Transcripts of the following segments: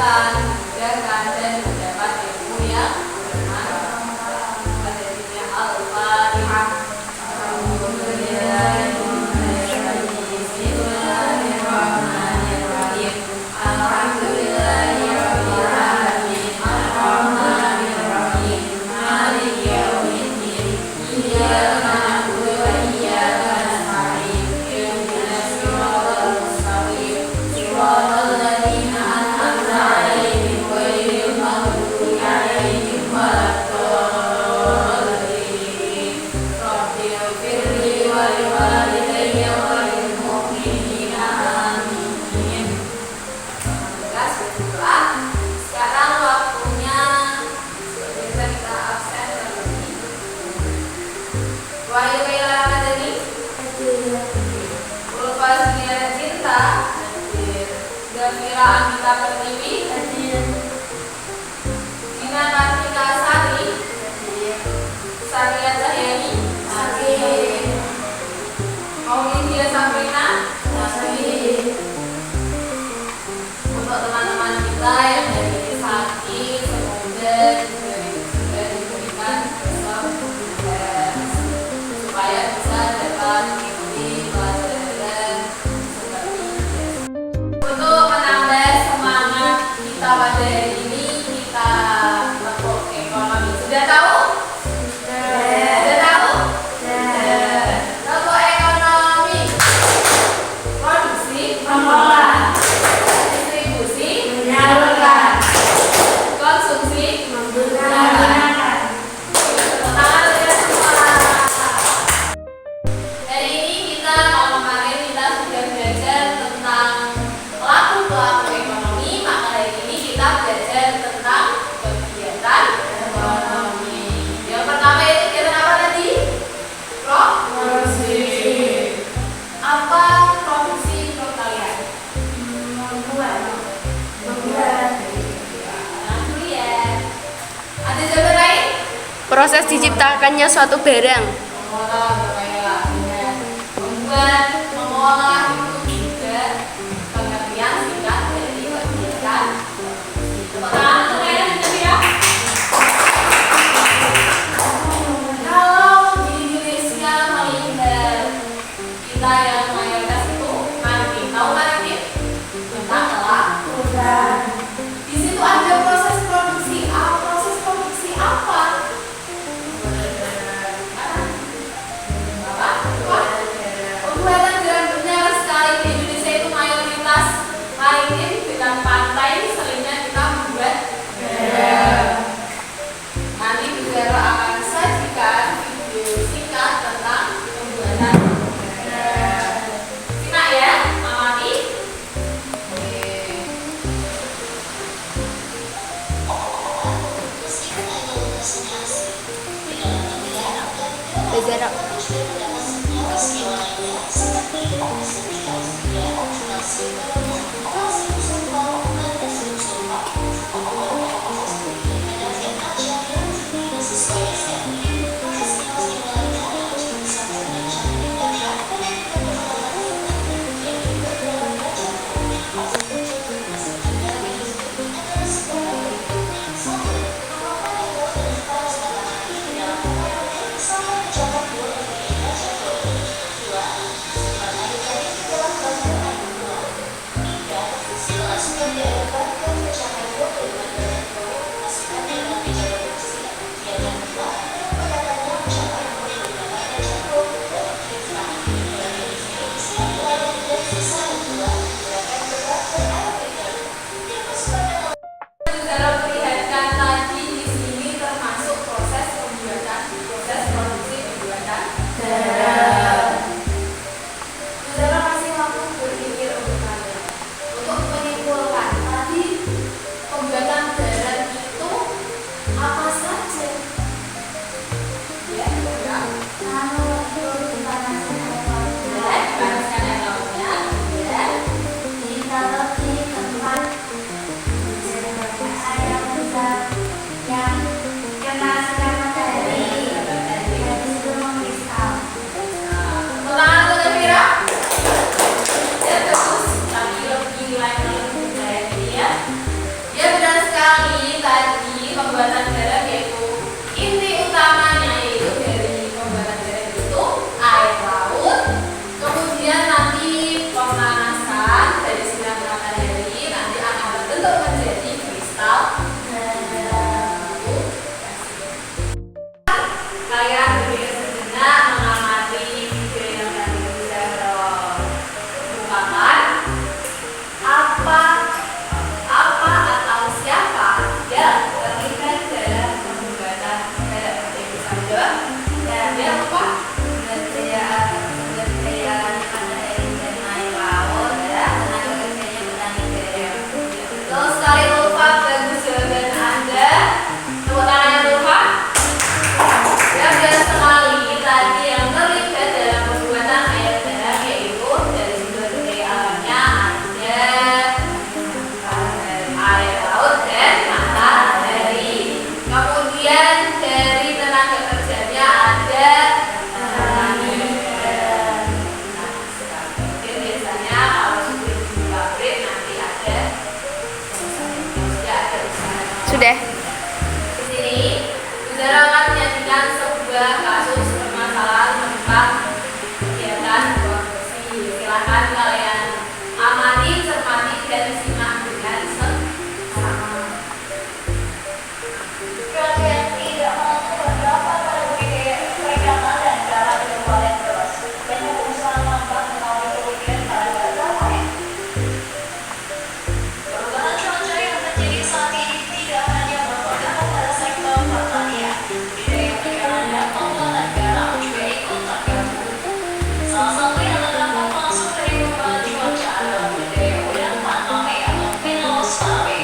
memudahkan, dan mendapat ilmu yang bermanfaat. Adanya Al-Fatihah. Sekarang waktunya biasa kita absen terlebih. Wahyu Ramadhani, Ulfa Juliana Cinta, Gafira Anita Pertiwi, Dina Kartika Sari, Satria Cahyani, Maulidia Sabrina. Untuk teman-teman kita yang dari sakit, semoga juga diberikan kesembuhan supaya bisa dapat mengikuti pelajaran seperti biasa. Untuk menambah semangat kita pada hari ini, kita tepuk ekonomi. Sudah tahu? Sudah tahu? Tepuk ekonomi. Produksi, mengolah. Distribusi, menyalurkan. Konsumsi, menggunakan. Tepuk tangan untuk semua. Hari ini kita, kalau kemarin kita sudah belajar tentang pelaku-pelaku ekonomi, maka hari ini kita belajar tentang kegiatan ekonomi. Yang pertama itu kegiatan apa tadi? Produksi. Apa produksi menurut kalian? Membuat. Nah, dulu ya. Ada jawaban lain? Proses diciptakannya suatu barang. Mengolah, membuat, mengolah itu juga pengertian singkat dari kegiatan produksi. Tepuk tangan untuk kalian ya. Kalau di Indonesia melihat kita yang mayoritas itu maritim, tahu maritim? Tentang pelabuhan. Di situ ada proses produksi. Proses produksi apa? Pembuatan garam. Benar sekali, di Indonesia itu mayoritas maritim dengan pantai, seringnya kita membuat garam. Nanti Bu Zara akan sajikan video singkat tentang pembuatan garam. Simak ya, amati. Bezara. Zara perlihatkan tadi di sini termasuk proses produksi pembuatan garam. Zara masih mampu berpikir untuk kalian untuk menyimpulkan Sudah. Di sini, Uzara akan menyajikan sebuah kasus permasalahan tentang kegiatan buang bersih. Silakan kalian amati, cermati, dan simak dengan seksama. Perhatian tidak mampu berdampak pada budidaya perikanan dan cara kehidupan yang bebas. Banyak perusahaan tambang mengalami kerugian pada perdamaian. Perubahan cuaca yang terjadi saat ini tidak hanya berdampak pada sektor pertanian, budidaya perikanan dan pengelolaan garam juga ikut terganggu. Salah satu yang terdampak langsung dari perubahan cuaca adalah budidaya udang faname atau Pinus faname.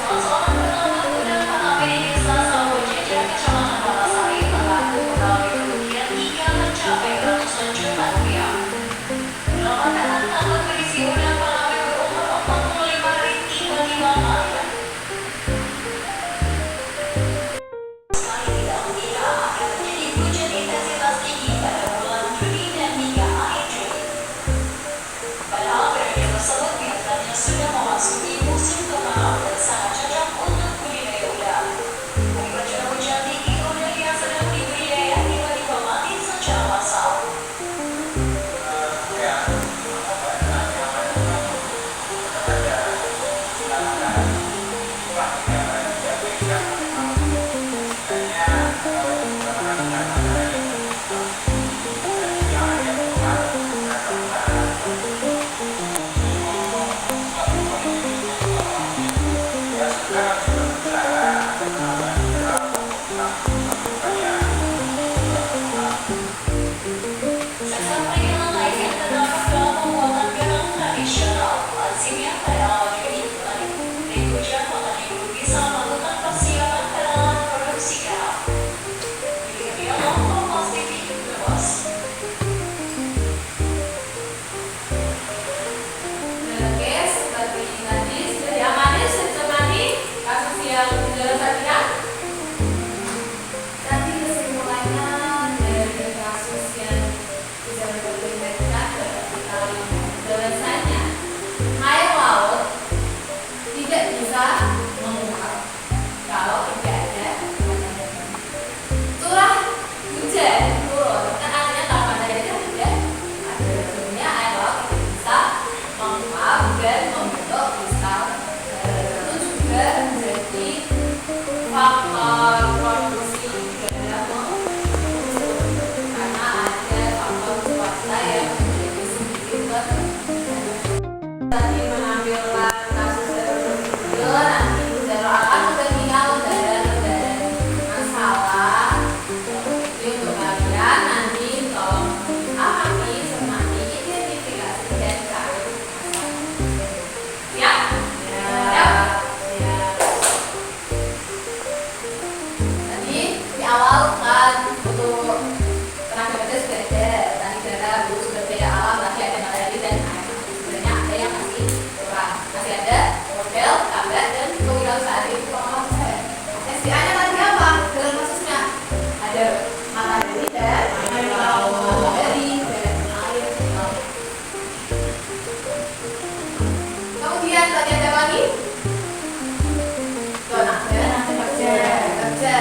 Salah seorang penambang udang faname di desa Sawojajar, Kecamatan Wonosari, mengaku mengalami kerugian hingga mencapai ratusan juta rupiah. Pendapatan tambang berisi udang faname berumur 45 hari tiba-tiba mati. Sekali tidak mengira akan terjadi hujan intensitas tinggi pada bulan Juni dan hingga akhir Juli. Padahal periode tersebut biasanya sudah memasuki musim kemarau dan sangat cocok untuk budidaya udang. Akibat curah hujan tinggi, udang yang sedang dibudidaya tiba-tiba mati secara massal. Sektor perikanan lain yang terdampak dalam pembuatan garam tradisional lazimnya pada awal Juni kemarin. Dari hujan, petani belum bisa melakukan persiapan dalam produksi garam. Yudi Haryono, Kompas TV, Brebes. Oke, seperti tadi sudah diamati, sudah cermati kasus yang Uzara sajikan. Tadi kesimpulannya dari kasus yang Uzara sajikan kita lihat bahwasanya air laut tidak bisa menguap kalau tidak ada matahari. Curah hujan turun kan artinya kalau matahari kan tidak ada, sebenarnya air laut tidak bisa menguap dan membentuk kristal. Itu juga menjadi faktor produksi garam karena ada faktor cuaca yang menjadi sedikit tadi menampilan kasus dari video. Nanti Uzara akan membagikan lembaran masalah jadi untuk kalian nanti tolong amati, cermati, identifikasi dan cari masalah. Siap? Siap. Tadi di awal kan untuk tenaga kerja sudah ada, tadi data dulu sudah beda alam, tapi ada matahari dan air. Sebenarnya ada yang masih kurang, masih ada model, gambar dan kewirausahaan itu kalau saya. SDA-nya tadi apa? Dalam kasusnya ada matahari dan matahari dan air. Kemudian tadi ada lagi zona kerja.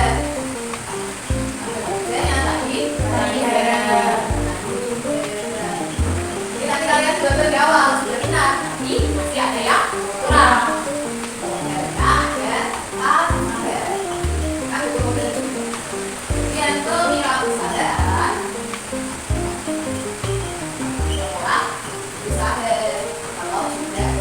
Kerjanya tadi kita lihat dulu dari awal sudah benar, tapi masih ada yang kurang. Kemudian kewirausahaan, usaha kalau sudah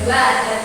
kedua ada